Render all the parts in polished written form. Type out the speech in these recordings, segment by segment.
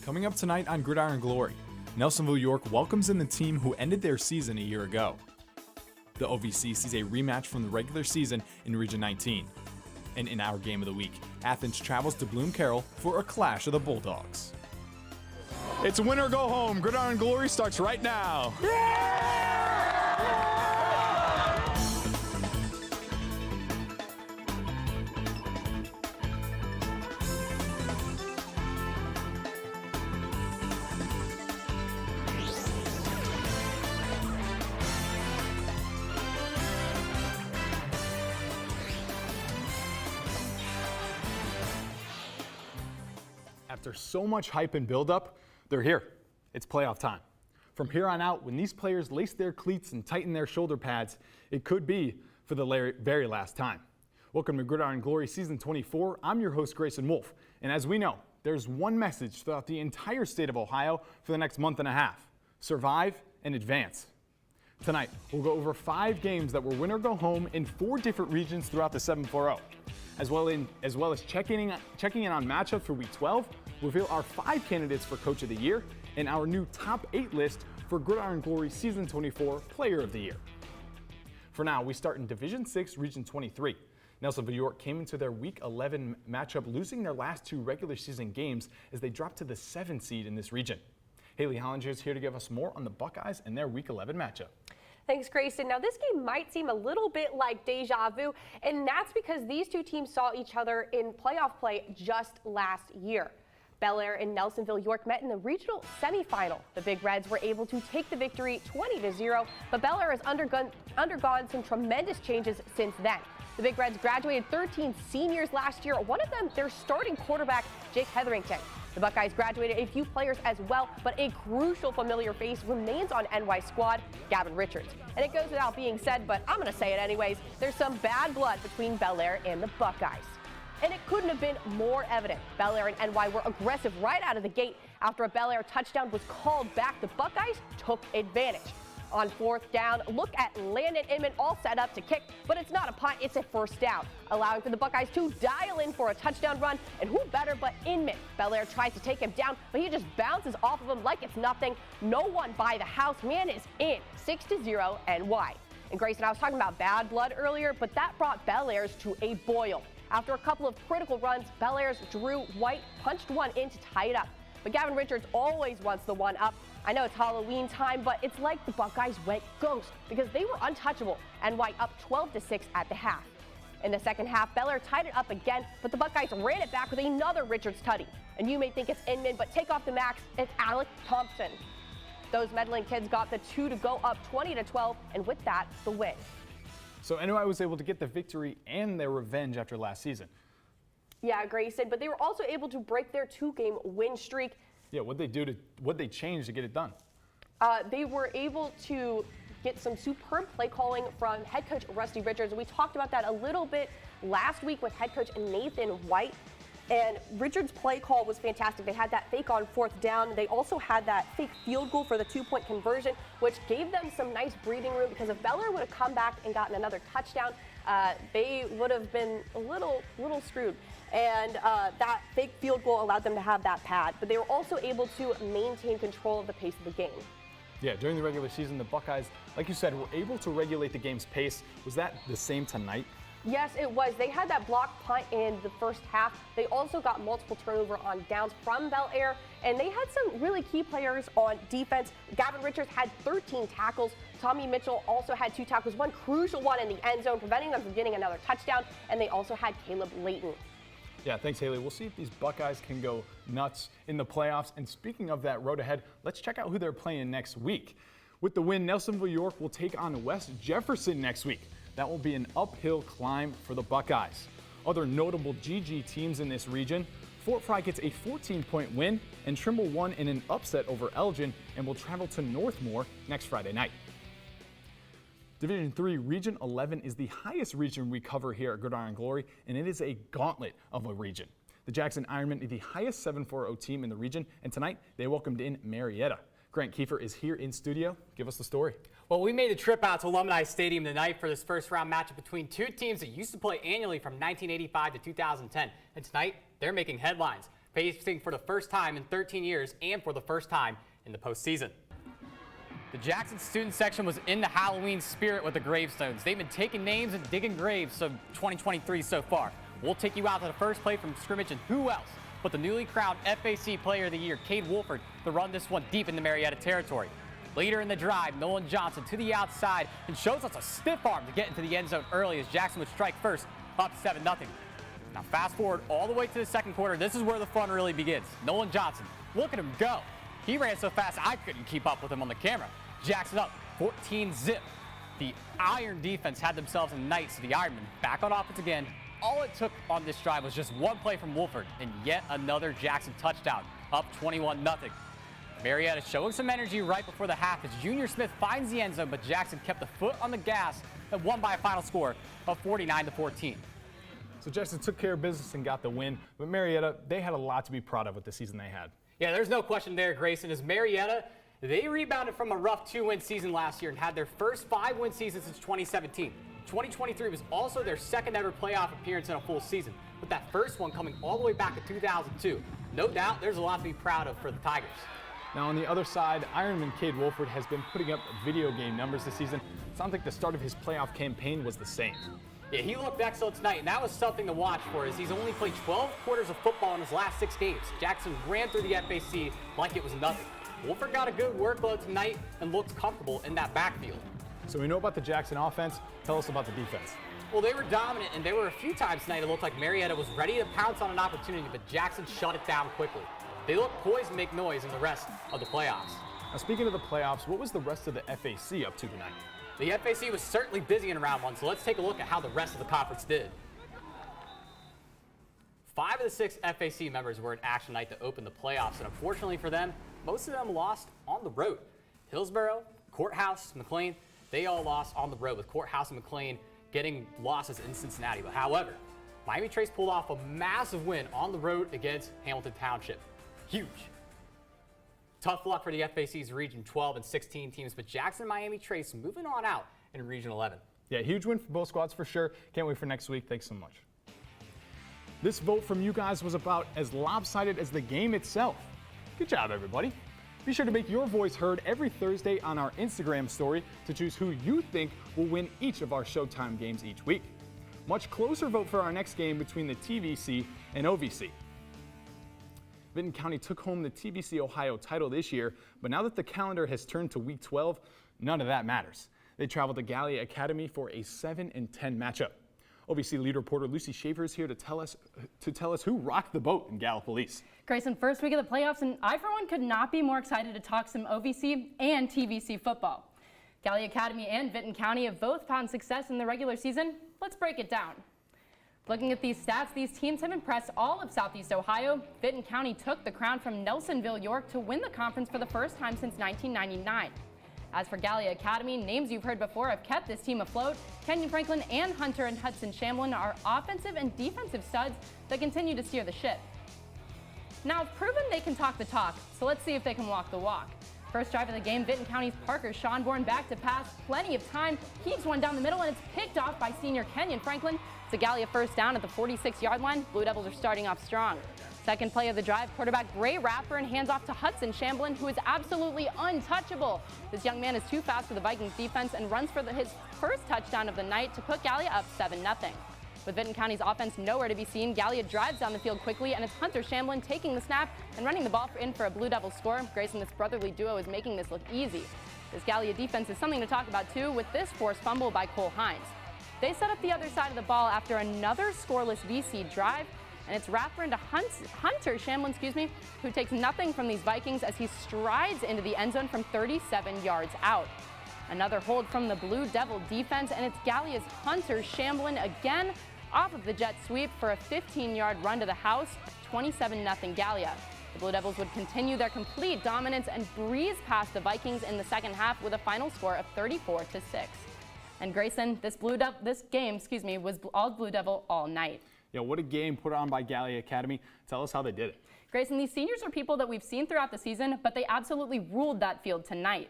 Coming up tonight on Gridiron Glory, Nelsonville-York welcomes in the team who ended their season a year ago. The OVC sees a rematch from the regular season in Region 19. And in our game of the week, Athens travels to Bloom Carroll for a clash of the Bulldogs. It's win or go home. Gridiron Glory starts right now. After so much hype and buildup, they're here. It's playoff time. From here on out, when these players lace their cleats and tighten their shoulder pads, it could be for the very last time. Welcome to Gridiron Glory Season 24. I'm your host, Grayson Wolf. And as we know, there's one message throughout the entire state of Ohio for the next month and a half: survive and advance. Tonight, we'll go over 5 games that were win or go home in 4 different regions throughout the 7-4-0. As well as checking in on matchups for Week 12, reveal our 5 candidates for Coach of the Year, and our new top 8 list for Gridiron Glory Season 24 Player of the Year. For now, we start in Division 6, Region 23. Nelsonville-York came into their Week 11 matchup losing their last 2 regular season games as they dropped to the 7th seed in this region. Haley Hollinger is here to give us more on the Buckeyes and their Week 11 matchup. Thanks, Grayson. Now, this game might seem a little bit like deja vu, and that's because these two teams saw each other in playoff play just last year. Belpre and Nelsonville-York met in the regional semifinal. The Big Reds were able to take the victory 20-0, but Belpre has undergone some tremendous changes since then. The Big Reds graduated 13 seniors last year, one of them their starting quarterback, Jake Hetherington. The Buckeyes graduated a few players as well, but a crucial familiar face remains on NY squad, Gavin Richards. And it goes without being said, but I'm going to say it anyways, there's some bad blood between Belpre and the Buckeyes. And it couldn't have been more evident. Belpre and NY were aggressive right out of the gate. After a Belpre touchdown was called back, the Buckeyes took advantage. On 4th down, look at Landon Inman all set up to kick, but it's not a punt, it's a first down, allowing for the Buckeyes to dial in for a touchdown run, and who better but Inman. Belpre tries to take him down, but he just bounces off of him like it's nothing. No one by the house. Man is in. 6-0 NY. And Grayson, I was talking about bad blood earlier, but that brought Belpre's to a boil. After a couple of critical runs, Belpre's Drew White punched one in to tie it up. But Gavin Richards always wants the one up. I know it's Halloween time, but it's like the Buckeyes went ghost because they were untouchable and White up 12-6 at the half. In the second half, Belpre tied it up again, but the Buckeyes ran it back with another Richards tutty. And you may think it's Inman, but take off the max, it's Alec Thompson. Those meddling kids got the 2 to go up 20-12, and with that, the win. So NY was able to get the victory and their revenge after last season. Yeah, Grayson, but they were also able to break their 2-game win streak. Yeah, what'd they change to get it done? They were able to get some superb play calling from head coach Rusty Richards. We talked about that a little bit last week with head coach Nathan White. And Richards' play call was fantastic. They had that fake on 4th down. They also had that fake field goal for the 2-point conversion, which gave them some nice breathing room because if Belpre would have come back and gotten another touchdown, they would have been a little screwed. And that fake field goal allowed them to have that pad. But they were also able to maintain control of the pace of the game. Yeah, during the regular season, the Buckeyes, like you said, were able to regulate the game's pace. Was that the same tonight? Yes, it was. They had that block punt in the first half. They also got multiple turnover on downs from Belpre, and they had some really key players on defense. Gavin Richards had 13 tackles. Tommy Mitchell also had 2 tackles, one crucial one in the end zone, preventing them from getting another touchdown, and they also had Caleb Layton. Yeah, thanks, Haley. We'll see if these Buckeyes can go nuts in the playoffs. And speaking of that road ahead, let's check out who they're playing next week. With the win, Nelsonville-York will take on West Jefferson next week. That will be an uphill climb for the Buckeyes. Other notable GG teams in this region: Fort Fry gets a 14-point win, and Trimble won in an upset over Elgin and will travel to Northmore next Friday night. Division 3, Region 11 is the highest region we cover here at Gridiron Glory, and it is a gauntlet of a region. The Jackson Ironmen are the highest 7-4-0 team in the region, and tonight they welcomed in Marietta. Grant Kiefer is here in studio. Give us the story. Well, we made a trip out to Alumni Stadium tonight for this first round matchup between 2 teams that used to play annually from 1985 to 2010. And tonight, they're making headlines. facing for the first time in 13 years and for the first time in the postseason. The Jackson student section was in the Halloween spirit with the gravestones. They've been taking names and digging graves of 2023 so far. We'll take you out to the first play from scrimmage, and who else but the newly crowned FAC Player of the Year, Cade Wolford, to run this one deep into Marietta territory. Later in the drive, Nolan Johnson to the outside and shows us a stiff arm to get into the end zone early as Jackson would strike first, up 7-0. Now fast forward all the way to the second quarter. This is where the fun really begins. Nolan Johnson, look at him go. He ran so fast I couldn't keep up with him on the camera. Jackson up 14-zip. The Iron defense had themselves a night, so the Ironmen back on offense again. All it took on this drive was just one play from Wolford and yet another Jackson touchdown, up 21-0. Marietta showing some energy right before the half as Junior Smith finds the end zone, but Jackson kept the foot on the gas and won by a final score of 49-14. So Jackson took care of business and got the win, but Marietta, they had a lot to be proud of with the season they had. Yeah, there's no question there, Grayson. As Marietta, they rebounded from a rough 2-win season last year and had their first 5-win season since 2017. 2023 was also their second ever playoff appearance in a full season, with that first one coming all the way back to 2002. No doubt there's a lot to be proud of for the Tigers. Now on the other side, Ironman Cade Wolford has been putting up video game numbers this season. Sounds like the start of his playoff campaign was the same. Yeah, he looked excellent tonight, and that was something to watch for, as he's only played 12 quarters of football in his last 6 games. Jackson ran through the FAC like it was nothing. Wolford got a good workload tonight and looked comfortable in that backfield. So we know about the Jackson offense. Tell us about the defense. Well, they were dominant, and there were a few times tonight it looked like Marietta was ready to pounce on an opportunity, but Jackson shut it down quickly. They looked poised to make noise in the rest of the playoffs. Now speaking of the playoffs, what was the rest of the FAC up to tonight? The FAC was certainly busy in round 1, so let's take a look at how the rest of the conference did. 5 of the 6 FAC members were in action tonight to open the playoffs, and unfortunately for them, most of them lost on the road. Hillsborough, Courthouse, McClain, they all lost on the road, with Courthouse and McClain getting losses in Cincinnati. But however, Miami Trace pulled off a massive win on the road against Hamilton Township. Huge. Tough luck for the FAC's Region 12 and 16 teams, but Jackson and Miami Trace moving on out in Region 11. Yeah, huge win for both squads for sure. Can't wait for next week. Thanks so much. This vote from you guys was about as lopsided as the game itself. Good job, everybody. Be sure to make your voice heard every Thursday on our Instagram story to choose who you think will win each of our Showtime games each week. Much closer vote for our next game between the TVC and OVC. Vinton County took home the TVC Ohio title this year, but now that the calendar has turned to week 12, none of that matters. They traveled to Gallia Academy for a 7-10 matchup. OVC lead reporter Lucy Schaefer is here to tell us who rocked the boat in Gallipolis. Grayson, first week of the playoffs, and I for one could not be more excited to talk some OVC and TVC football. Gallia Academy and Vinton County have both found success in the regular season. Let's break it down. Looking at these stats, these teams have impressed all of Southeast Ohio. Vinton County took the crown from Nelsonville-York to win the conference for the first time since 1999. As for Gallia Academy, names you've heard before have kept this team afloat. Kenyon Franklin and Hunter and Hudson Shamblin are offensive and defensive studs that continue to steer the ship. Now, I've proven they can talk the talk, so let's see if they can walk the walk. First drive of the game, Vinton County's Parker Schonborn back to pass, plenty of time, heaves one down the middle, and it's picked off by senior Kenyon Franklin. It's a Gallia first down at the 46-yard line. Blue Devils are starting off strong. Second play of the drive, quarterback Gray Rapper and hands off to Hudson Shamblin, who is absolutely untouchable. This young man is too fast for the Vikings defense and runs for his first touchdown of the night to put Gallia up 7-0. With Vinton County's offense nowhere to be seen, Gallia drives down the field quickly, and it's Hunter Shamblin taking the snap and running the ball in for a Blue Devil score. Grayson, this brotherly duo is making this look easy. This Gallia defense is something to talk about too, with this forced fumble by Cole Hines. They set up the other side of the ball after another scoreless VC drive, and it's Rapper into Hunter Shamblin, who takes nothing from these Vikings as he strides into the end zone from 37 yards out. Another hold from the Blue Devil defense, and it's Gallia's Hunter Shamblin again off of the jet sweep for a 15-yard run to the house, 27-0 Gallia. The Blue Devils would continue their complete dominance and breeze past the Vikings in the second half with a final score of 34-6. And Grayson, this game was all Blue Devil all night. Yeah, what a game put on by Gallia Academy. Tell us how they did it. Grayson, these seniors are people that we've seen throughout the season, but they absolutely ruled that field tonight.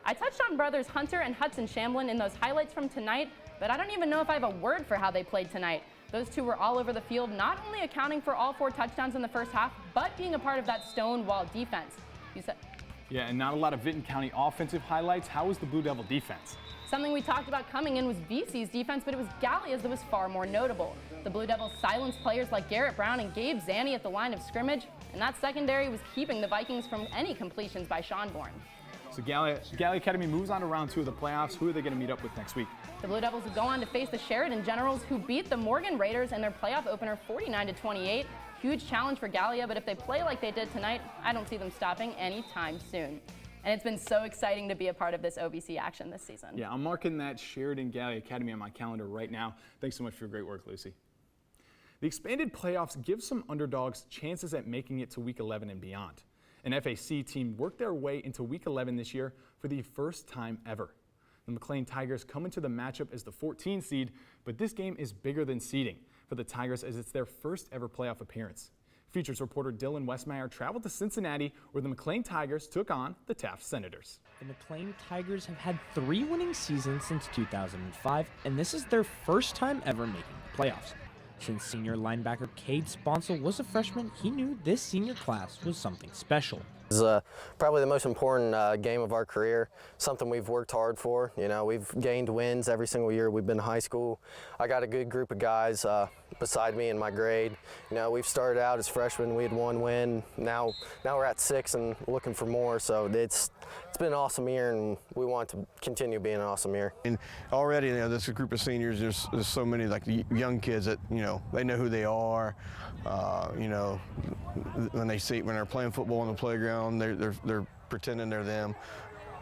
I touched on brothers Hunter and Hudson Shamblin in those highlights from tonight, but I don't even know if I have a word for how they played tonight. Those two were all over the field, not only accounting for all 4 touchdowns in the first half, but being a part of that stone wall defense. Yeah, and not a lot of Vinton County offensive highlights. How was the Blue Devil defense? Something we talked about coming in was VC's defense, but it was Gallia's that was far more notable. The Blue Devils silenced players like Garrett Brown and Gabe Zanny at the line of scrimmage, and that secondary was keeping the Vikings from any completions by Sean Bourne. So Gallia Academy moves on to round 2 of the playoffs. Who are they going to meet up with next week? The Blue Devils will go on to face the Sheridan Generals, who beat the Morgan Raiders in their playoff opener 49-28. Huge challenge for Gallia, but if they play like they did tonight, I don't see them stopping anytime soon. And it's been so exciting to be a part of this OVC action this season. Yeah, I'm marking that Sheridan Gallia Academy on my calendar right now. Thanks so much for your great work, Lucy. The expanded playoffs give some underdogs chances at making it to Week 11 and beyond. An FAC team worked their way into Week 11 this year for the first time ever. The McClain Tigers come into the matchup as the 14 seed, but this game is bigger than seeding for the Tigers as it's their first ever playoff appearance. Features reporter Dylan Westmeyer traveled to Cincinnati where the McClain Tigers took on the Taft Senators. The McClain Tigers have had 3 winning seasons since 2005, and this is their first time ever making the playoffs. Since senior linebacker Cade Sponsel was a freshman, he knew this senior class was something special. This is probably the most important game of our career, something we've worked hard for. You know, we've gained wins every single year we've been in high school. I got a good group of guys beside me in my grade. You know, we've started out as freshmen, we had 1 win. Now we're at 6 and looking for more, so it's been an awesome year, and we want to continue being an awesome year. And already, you know, this group of seniors, there's so many like young kids that, you know, they know who they are. You know, when they're playing football on the playground, they're pretending they're them.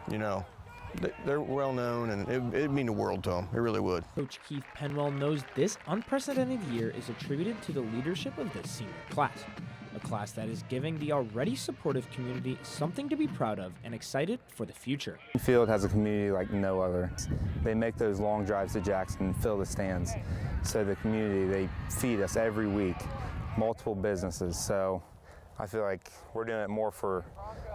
You know, they're well known, and it'd mean the world to them. It really would. Coach Keith Penwell knows this unprecedented year is attributed to the leadership of this senior class. A class that is giving the already supportive community something to be proud of and excited for the future. Field has a community like no other. They make those long drives to Jackson and fill the stands. So the community, they feed us every week, multiple businesses. So I feel like we're doing it more for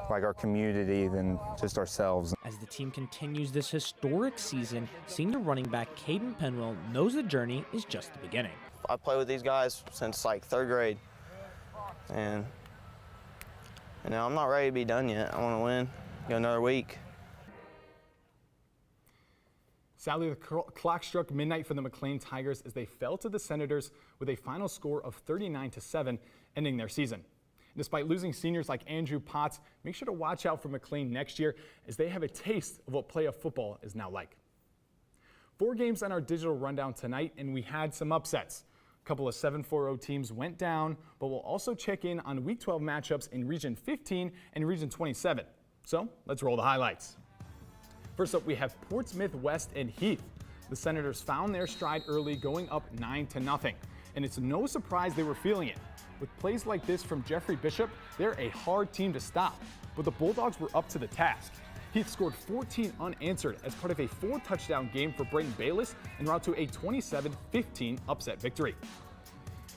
like our community than just ourselves. As the team continues this historic season, senior running back Caden Penwell knows the journey is just the beginning. I play with these guys since like 3rd grade. And you know, I'm not ready to be done yet. I want to win, go another week. Sadly, the clock struck midnight for the McClain Tigers as they fell to the Senators with a final score of 39-7, ending their season. Despite losing seniors like Andrew Potts, make sure to watch out for McClain next year as they have a taste of what playoff football is now like. 4 games on our digital rundown tonight, and we had some upsets. A couple of 7-4-0 teams went down, but we'll also check in on Week 12 matchups in Region 15 and Region 27. So let's roll the highlights. First up, we have Portsmouth West and Heath. The Senators found their stride early, going up 9-0, and it's no surprise they were feeling it. With plays like this from Jeffrey Bishop, they're a hard team to stop, but the Bulldogs were up to the task. Heath scored 14 unanswered as part of a 4-touchdown game for Brayton Bayless en route to a 27-15 upset victory.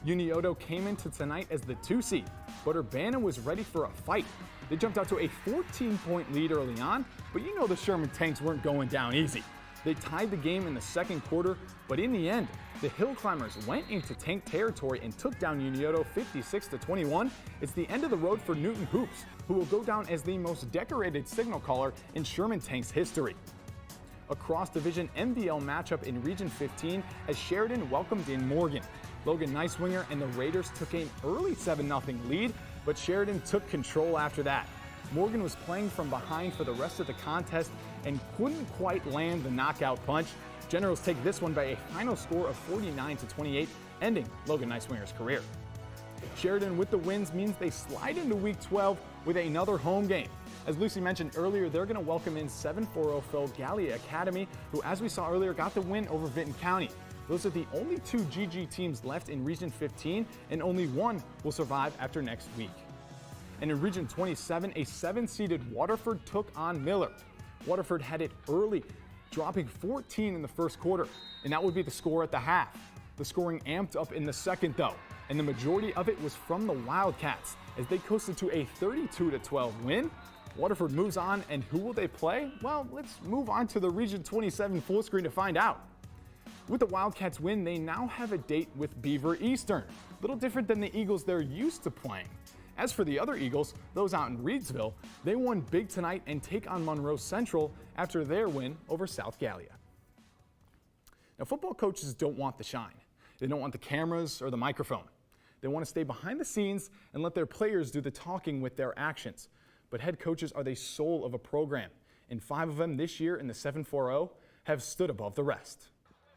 Unioto came into tonight as the 2 seed, but Urbana was ready for a fight. They jumped out to a 14-point lead early on, but you know the Sherman Tanks weren't going down easy. They tied the game in the second quarter, but in the end, the Hill Climbers went into Tank territory and took down Unioto 56-21. It's the end of the road for Newton Hoops, who will go down as the most decorated signal caller in Sherman Tank's history. A cross-division MVL matchup in Region 15 as Sheridan welcomed in Morgan. Logan Nicewinger and the Raiders took an early 7-0 lead, but Sheridan took control after that. Morgan was playing from behind for the rest of the contest and couldn't quite land the knockout punch. Generals take this one by a final score of 49-28, ending Logan Nicewinger's career. Sheridan with the wins means they slide into Week 12 with another home game. As Lucy mentioned earlier, they're going to welcome in 7-4-0 foe Gallia Academy, who, as we saw earlier, got the win over Vinton County. Those are the only 2 GG teams left in Region 15, and only one will survive after next week. And in Region 27, a 7-seeded Waterford took on Miller. Waterford had it early, dropping 14 in the first quarter, and that would be the score at the half. The scoring amped up in the second, though, and the majority of it was from the Wildcats as they coasted to a 32-12 win. Waterford moves on, and who will they play? Well, let's move on to the Region 27 full screen to find out. With the Wildcats win, they now have a date with Beaver Eastern, a little different than the Eagles they're used to playing. As for the other Eagles, those out in Reedsville, they won big tonight and take on Monroe Central after their win over South Gallia. Now, football coaches don't want the shine. They don't want the cameras or the microphone. They want to stay behind the scenes and let their players do the talking with their actions. But head coaches are the soul of a program, and 5 of them this year in the 7-4-0 have stood above the rest.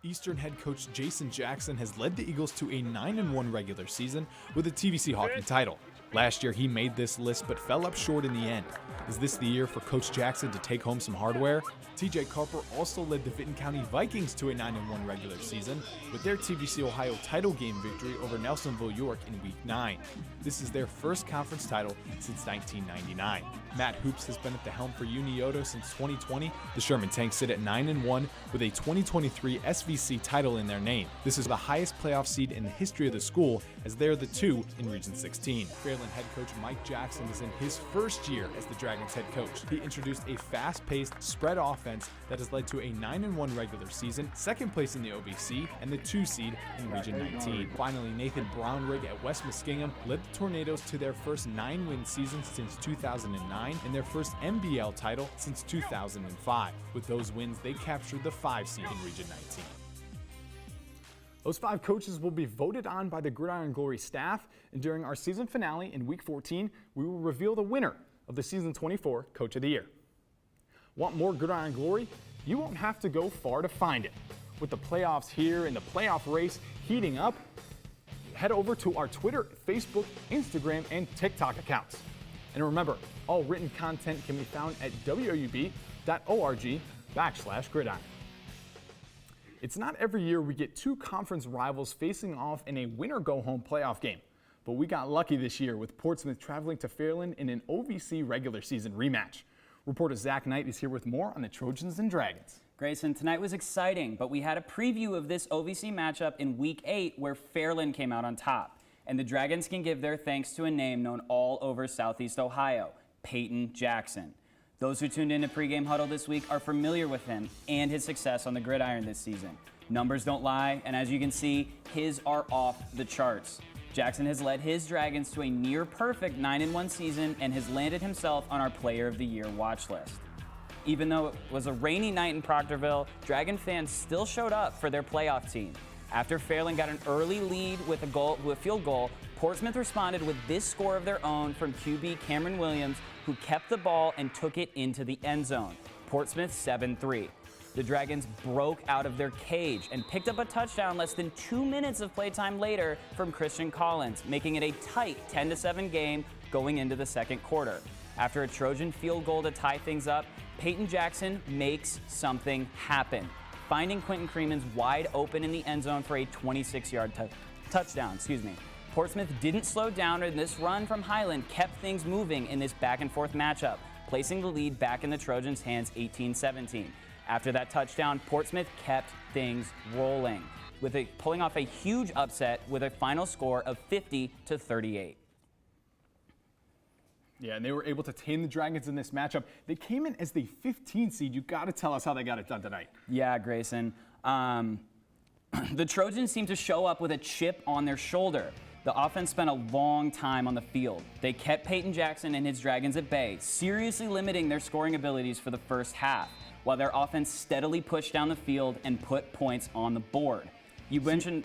Eastern head coach Jason Jackson has led the Eagles to a 9-1 regular season with a TVC Hawking title. Last year he made this list but fell up short in the end. Is this the year for Coach Jackson to take home some hardware? TJ Carper also led the Vinton County Vikings to a 9-1 regular season with their TVC Ohio title game victory over Nelsonville-York in Week 9. This is their first conference title since 1999. Matt Hoops has been at the helm for Unioto since 2020. The Sherman Tanks sit at 9-1 with a 2023 SVC title in their name. This is the highest playoff seed in the history of the school, as they're the 2 in Region 16. Fairland head coach Mike Jackson is in his first year as the Dragons head coach. He introduced a fast-paced spread offense that has led to a 9-1 regular season, second place in the OVC, and the 2 seed in Region 19. Finally, Nathan Brownrigg at West Muskingum led the Tornadoes to their first 9-win season since 2009 and their first MBL title since 2005. With those wins, they captured the 5 seed in Region 19. Those 5 coaches will be voted on by the Gridiron Glory staff, and during our season finale in Week 14, we will reveal the winner of the Season 24 Coach of the Year. Want more Gridiron Glory? You won't have to go far to find it. With the playoffs here and the playoff race heating up, head over to our Twitter, Facebook, Instagram, and TikTok accounts. And remember, all written content can be found at woub.org/gridiron. It's not every year we get 2 conference rivals facing off in a win-or-go-home playoff game, but we got lucky this year with Portsmouth traveling to Fairland in an OVC regular season rematch. Reporter Zach Knight is here with more on the Trojans and Dragons. Grayson, tonight was exciting, but we had a preview of this OVC matchup in Week 8 where Fairland came out on top. And the Dragons can give their thanks to a name known all over Southeast Ohio, Peyton Jackson. Those who tuned in to pregame huddle this week are familiar with him and his success on the gridiron this season. Numbers don't lie, and as you can see, his are off the charts. Jackson has led his Dragons to a near-perfect 9-1 season and has landed himself on our Player of the Year watch list. Even though it was a rainy night in Proctorville, Dragon fans still showed up for their playoff team. After Fairland got an early lead with a field goal, Portsmouth responded with this score of their own from QB Cameron Williams, who kept the ball and took it into the end zone. Portsmouth 7-3. The Dragons broke out of their cage and picked up a touchdown less than 2 minutes of playtime later from Christian Collins, making it a tight 10-7 game going into the second quarter. After a Trojan field goal to tie things up, Peyton Jackson makes something happen, finding Quentin Creeman's wide open in the end zone for a 26-yard touchdown. Portsmouth didn't slow down, and this run from Highland kept things moving in this back-and-forth matchup, placing the lead back in the Trojans' hands 18-17. After that touchdown, Portsmouth kept things rolling, pulling off a huge upset with a final score of 50-38. Yeah, and they were able to tame the Dragons in this matchup. They came in as the 15 seed. You got to tell us how they got it done tonight. Yeah, Grayson. The Trojans seemed to show up with a chip on their shoulder. The offense spent a long time on the field. They kept Peyton Jackson and his Dragons at bay, seriously limiting their scoring abilities for the first half, while their offense steadily pushed down the field and put points on the board. You mentioned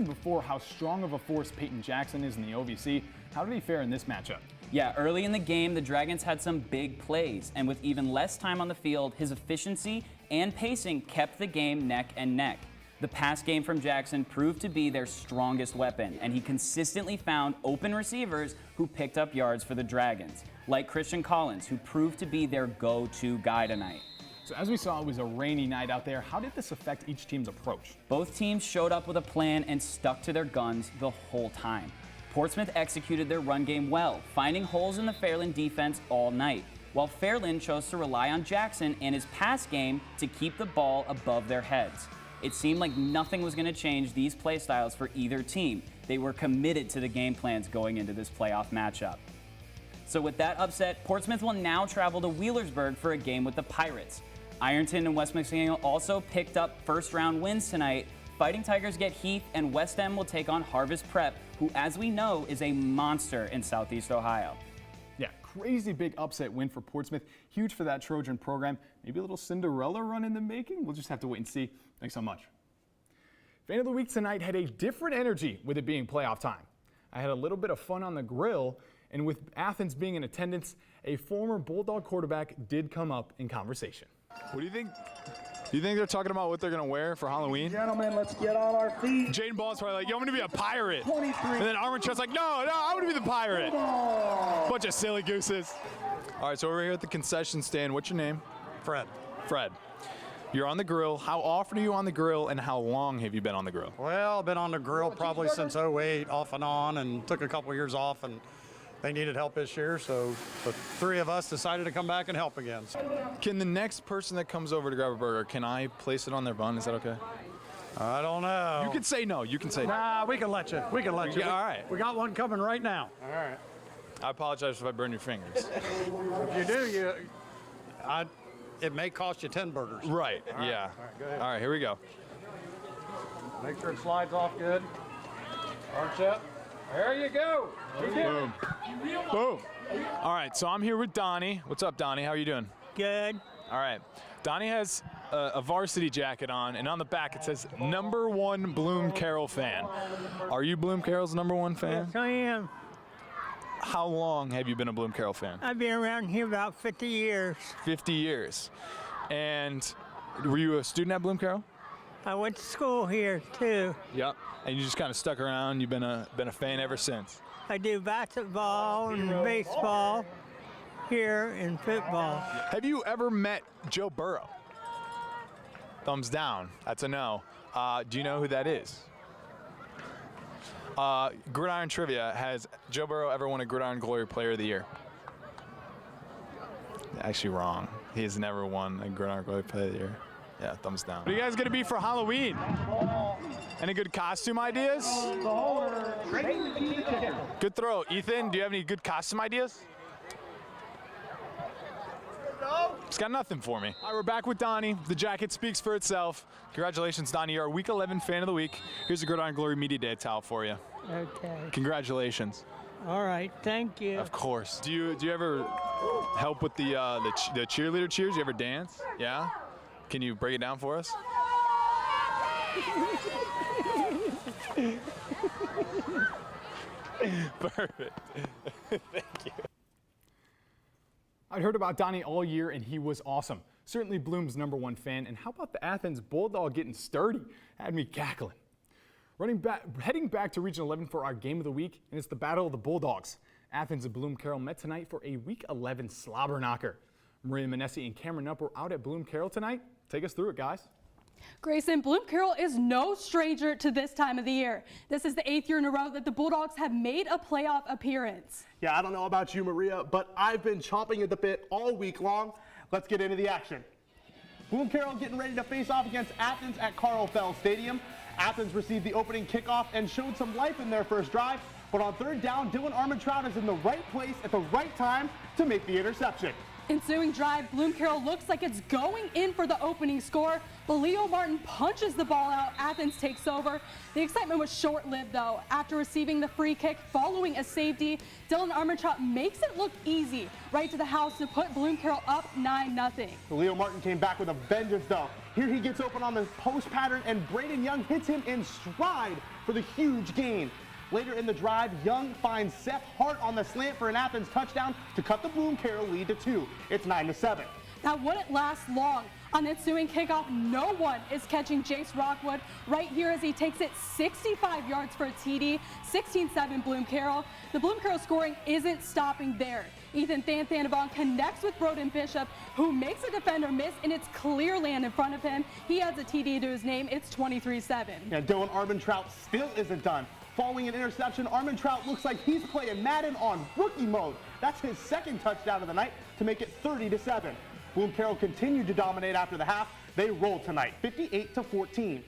before how strong of a force Peyton Jackson is in the OVC. How did he fare in this matchup? Yeah, early in the game, the Dragons had some big plays, and with even less time on the field, his efficiency and pacing kept the game neck and neck. The pass game from Jackson proved to be their strongest weapon, and he consistently found open receivers who picked up yards for the Dragons, like Christian Collins, who proved to be their go-to guy tonight. So as we saw, it was a rainy night out there. How did this affect each team's approach? Both teams showed up with a plan and stuck to their guns the whole time. Portsmouth executed their run game well, finding holes in the Fairland defense all night, while Fairland chose to rely on Jackson and his pass game to keep the ball above their heads. It seemed like nothing was going to change these play styles for either team. They were committed to the game plans going into this playoff matchup. So with that upset, Portsmouth will now travel to Wheelersburg for a game with the Pirates. Ironton and West McClain also picked up first-round wins tonight. Fighting Tigers get Heath, and West End will take on Harvest Prep, who, as we know, is a monster in Southeast Ohio. Yeah, crazy big upset win for Portsmouth. Huge for that Trojan program. Maybe a little Cinderella run in the making? We'll just have to wait and see. Thanks so much. Fan of the Week tonight had a different energy with it being playoff time. I had a little bit of fun on the grill, and with Athens being in attendance, a former Bulldog quarterback did come up in conversation. What do you think? Do you think they're talking about what they're going to wear for Halloween? Gentlemen, let's get on our feet. Jaden Ball's probably like, yo, I'm going to be a pirate. 23. And then Armand's like, no, I want to be the pirate. Bunch of silly gooses. All right, so we're here at the concession stand. What's your name? Fred. Fred. You're on the grill. How often are you on the grill, and how long have you been on the grill? Well, I've been on the grill probably since 08, off and on, and took a couple years off, and they needed help this year, so the three of us decided to come back and help again. Can the next person that comes over to grab a burger, can I place it on their bun? Is that okay? I don't know. You can say no. You can say no. Nah, we can let you. We can let you. Yeah, all right. We got one coming right now. All right. I apologize if I burn your fingers. If you do, it may cost you 10 burgers. Right, All right. yeah. All right, go ahead. All right, here we go. Make sure it slides off good. Arch up. There you go. Boom. Boom. All right, so I'm here with Donnie. What's up, Donnie? How are you doing? Good. All right. Donnie has a varsity jacket on, and on the back it says #1 Bloom Carroll fan. Are you Bloom Carroll's #1 fan? Yes, I am. How long have you been a Bloom Carroll fan? I've been around here about 50 years. 50 years. And were you a student at Bloom Carroll? I went to school here, too. Yep. And you just kind of stuck around. You've been a fan ever since. I do basketball and baseball here and football. Have you ever met Joe Burrow? Thumbs down. That's a no. Do you know who that is? Gridiron Trivia, has Joe Burrow ever won a Gridiron Glory Player of the Year? Actually wrong. He has never won a Gridiron Glory Player of the Year. Yeah, thumbs down. What are you guys going to be for Halloween? Any good costume ideas? Good throw. Ethan, do you have any good costume ideas? He's got nothing for me. All right, we're back with Donnie. The jacket speaks for itself. Congratulations, Donnie. You're our Week 11 Fan of the Week. Here's a Gridiron Glory Media Day towel for you. Okay. Congratulations. All right, thank you. Of course. Do you ever help with the cheerleader cheers? You ever dance? Yeah? Can you break it down for us? Perfect. Thank you. I'd heard about Donnie all year, and he was awesome. Certainly Bloom's #1 fan. And how about the Athens Bulldog getting sturdy? Had me cackling. Heading back to Region 11 for our game of the week, and it's the Battle of the Bulldogs. Athens and Bloom Carroll met tonight for a Week 11 slobber knocker. Maria Manessi and Cameron Up were out at Bloom Carroll tonight. Take us through it, guys. Grayson, Bloom Carroll is no stranger to this time of the year. This is the 8th year in a row that the Bulldogs have made a playoff appearance. Yeah, I don't know about you, Maria, but I've been chomping at the bit all week long. Let's get into the action. Bloom Carroll getting ready to face off against Athens at Carl Fell Stadium. Athens received the opening kickoff and showed some life in their first drive, but on third down, Dylan Armentrout is in the right place at the right time to make the interception. Ensuing drive, Bloom Carroll looks like it's going in for the opening score, but Leo Martin punches the ball out. Athens takes over. The excitement was short-lived, though. After receiving the free kick following a safety, Dylan Armentrout makes it look easy right to the house to put Bloom Carroll up 9-0. Leo Martin came back with a vengeance, though. Here he gets open on the post pattern, and Braden Young hits him in stride for the huge gain. Later in the drive, Young finds Seth Hart on the slant for an Athens touchdown to cut the Bloom Carroll lead to 2. It's 9-7. That wouldn't last long. On the ensuing kickoff, no one is catching Jace Rockwood right here as he takes it 65 yards for a TD, 16-7 Bloom Carroll. The Bloom Carroll scoring isn't stopping there. Ethan Thanthanavon connects with Broden Bishop, who makes a defender miss, and it's clear land in front of him. He adds a TD to his name. It's 23-7. And Dylan Armentrout still isn't done. Following an interception, Armentrout looks like he's playing Madden on rookie mode. That's his second touchdown of the night to make it 30-7. Bloom Carroll continued to dominate after the half. They rolled tonight, 58-14.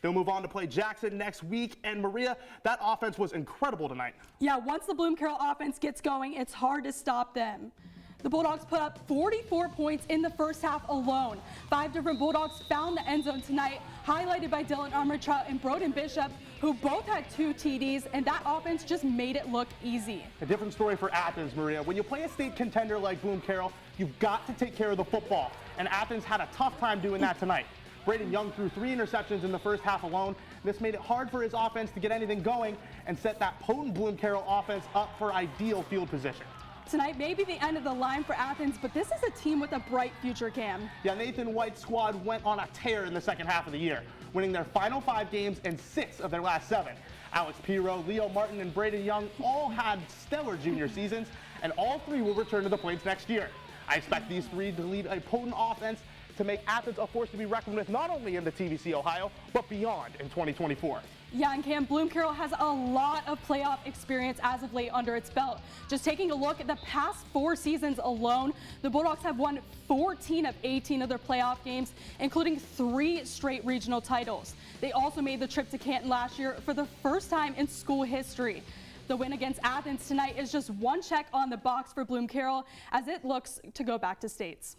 They'll move on to play Jackson next week. And Maria, that offense was incredible tonight. Yeah, once the Bloom Carroll offense gets going, it's hard to stop them. The Bulldogs put up 44 points in the first half alone. 5 different Bulldogs found the end zone tonight, highlighted by Dylan Armentrout and Broden Bishop, who both had 2 TDs, and that offense just made it look easy. A different story for Athens, Maria. When you play a state contender like Bloom Carroll, you've got to take care of the football, and Athens had a tough time doing that tonight. Braden Young threw 3 interceptions in the first half alone. This made it hard for his offense to get anything going and set that potent Bloom Carroll offense up for ideal field position. Tonight may be the end of the line for Athens, but this is a team with a bright future, Cam. Yeah, Nathan White's squad went on a tear in the second half of the year, winning their final 5 games and 6 of their last 7. Alex Pirro, Leo Martin, and Braden Young all had stellar junior seasons, and all 3 will return to the Plains next year. I expect these 3 to lead a potent offense to make Athens a force to be reckoned with not only in the TVC Ohio, but beyond in 2024. Yeah, and Cam, Bloom Carroll has a lot of playoff experience as of late under its belt. Just taking a look at the past 4 seasons alone, the Bulldogs have won 14 of 18 of their playoff games, including 3 straight regional titles. They also made the trip to Canton last year for the first time in school history. The win against Athens tonight is just one check on the box for Bloom Carroll as it looks to go back to states.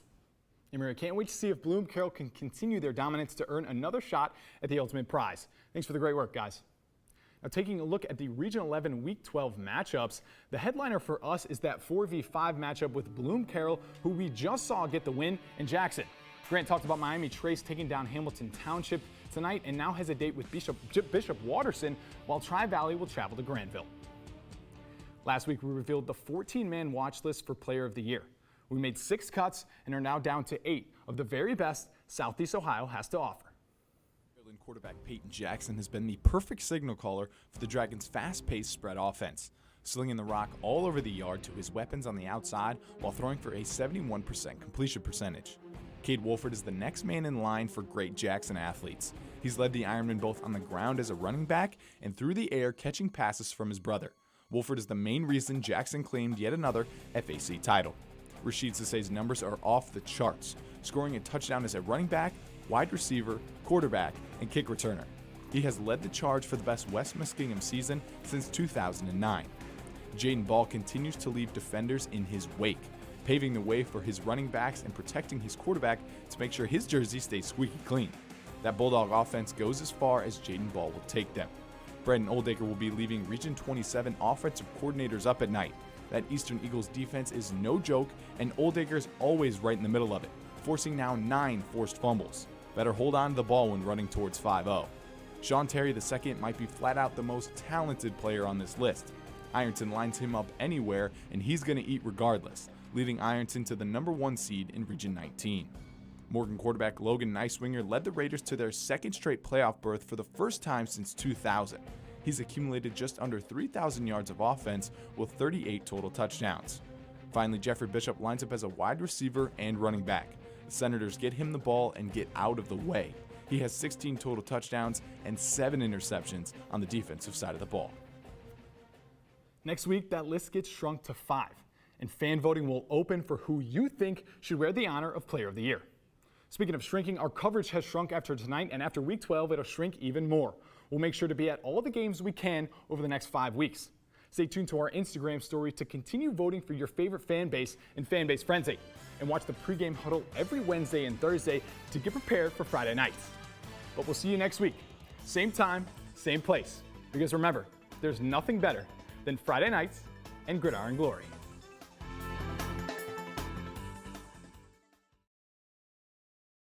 I can't wait to see if Bloom Carroll can continue their dominance to earn another shot at the ultimate prize. Thanks for the great work, guys. Now, taking a look at the Region 11 Week 12 matchups, the headliner for us is that 4v5 matchup with Bloom Carroll, who we just saw get the win in Jackson. Grant talked about Miami Trace taking down Hamilton Township tonight and now has a date with Bishop Watterson, while Tri-Valley will travel to Granville. Last week, we revealed the 14-man watch list for Player of the Year. We made 6 cuts and are now down to 8 of the very best Southeast Ohio has to offer. Fairland quarterback Peyton Jackson has been the perfect signal caller for the Dragons' fast-paced spread offense, slinging the rock all over the yard to his weapons on the outside while throwing for a 71% completion percentage. Cade Wolford is the next man in line for great Jackson athletes. He's led the Ironmen both on the ground as a running back and through the air catching passes from his brother. Wolford is the main reason Jackson claimed yet another FAC title. Rashid Sisay's numbers are off the charts, scoring a touchdown as a running back, wide receiver, quarterback, and kick returner. He has led the charge for the best West Muskingum season since 2009. Jaden Ball continues to leave defenders in his wake, paving the way for his running backs and protecting his quarterback to make sure his jersey stays squeaky clean. That Bulldog offense goes as far as Jaden Ball will take them. Brandon Oldacre will be leaving Region 27 offensive coordinators up at night. That Eastern Eagles defense is no joke, and Oldacre is always right in the middle of it, forcing now 9 forced fumbles. Better hold on to the ball when running towards 5-0. Sean Terry II might be flat out the most talented player on this list. Ironton lines him up anywhere, and he's going to eat regardless, leading Ironton to the #1 seed in Region 19. Morgan quarterback Logan Nicewinger led the Raiders to their 2nd straight playoff berth for the first time since 2000. He's accumulated just under 3,000 yards of offense with 38 total touchdowns. Finally, Jeffrey Bishop lines up as a wide receiver and running back. The Senators get him the ball and get out of the way. He has 16 total touchdowns and 7 interceptions on the defensive side of the ball. Next week, that list gets shrunk to 5, and fan voting will open for who you think should wear the honor of Player of the Year. Speaking of shrinking, our coverage has shrunk after tonight, and after Week 12, it'll shrink even more. We'll make sure to be at all the games we can over the next 5 weeks. Stay tuned to our Instagram story to continue voting for your favorite fan base in Fan Base Frenzy. And watch the pregame huddle every Wednesday and Thursday to get prepared for Friday nights. But we'll see you next week. Same time, same place. Because remember, there's nothing better than Friday nights and Gridiron Glory.